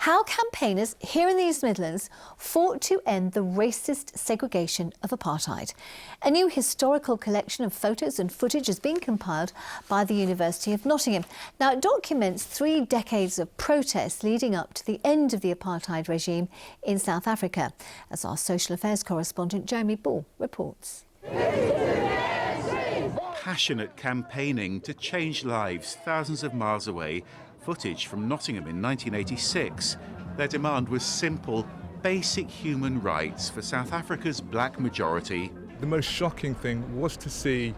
how campaigners here in the East Midlands fought to end the racist segregation of apartheid. A new historical collection of photos and footage has been compiled by the University of Nottingham. Now, it documents 3 decades of protests leading up to the end of the apartheid regime in South Africa, as our social affairs correspondent Jeremy Ball reports. Passionate campaigning to change lives thousands of miles away. Footage from Nottingham in 1986. Their demand was simple, basic human rights for South Africa's black majority. The most shocking thing was to see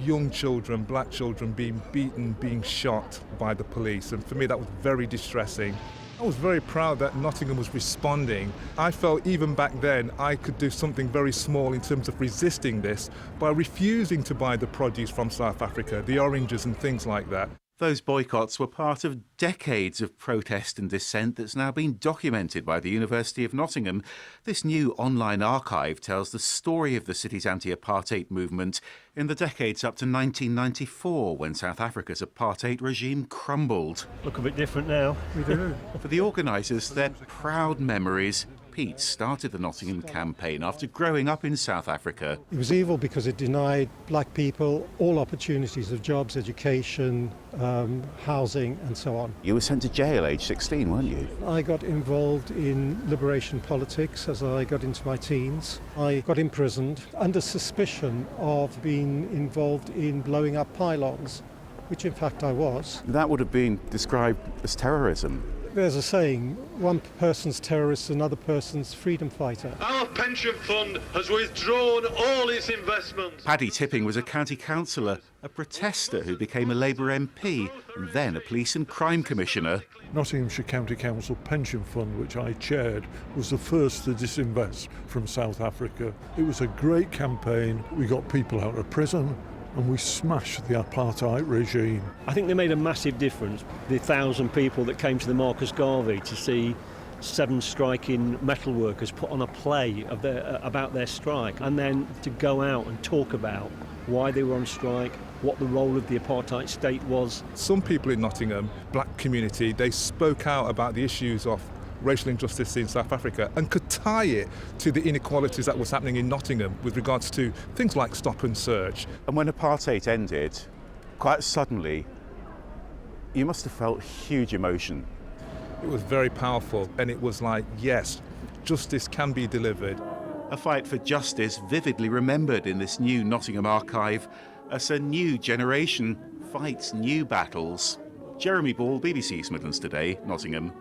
young children, black children, being beaten, being shot by the police. And for me, that was very distressing. I was very proud that Nottingham was responding. I felt even back then I could do something very small in terms of resisting this by refusing to buy the produce from South Africa, the oranges and things like that. Those boycotts were part of decades of protest and dissent that's now been documented by the University of Nottingham. This new online archive tells the story of the city's anti-apartheid movement in the decades up to 1994, when South Africa's apartheid regime crumbled. Look a bit different now. We do. For the organisers, they're proud memories. Pete started the Nottingham campaign after growing up in South Africa. It was evil because it denied black people all opportunities of jobs, education, housing and so on. You were sent to jail age 16, weren't you? I got involved in liberation politics as I got into my teens. I got imprisoned under suspicion of being involved in blowing up pylons, which in fact I was. That would have been described as terrorism. There's a saying, one person's terrorist, another person's freedom fighter. Our pension fund has withdrawn all its investments. Paddy Tipping was a county councillor, a protester who became a Labour MP and then a police and crime commissioner. Nottinghamshire County Council Pension Fund, which I chaired, was the first to disinvest from South Africa. It was a great campaign. We got people out of prison and we smashed the apartheid regime. I think they made a massive difference. The 1,000 people that came to the Marcus Garvey to see 7 striking metal workers put on a play of about their strike, and then to go out and talk about why they were on strike, what the role of the apartheid state was. Some people in Nottingham, black community, they spoke out about the issues of racial injustice in South Africa and could tie it to the inequalities that was happening in Nottingham with regards to things like stop and search. And when apartheid ended, quite suddenly, you must have felt huge emotion. It was very powerful, and it was like, yes, justice can be delivered. A fight for justice vividly remembered in this new Nottingham archive as a new generation fights new battles. Jeremy Ball, BBC East Midlands Today, Nottingham.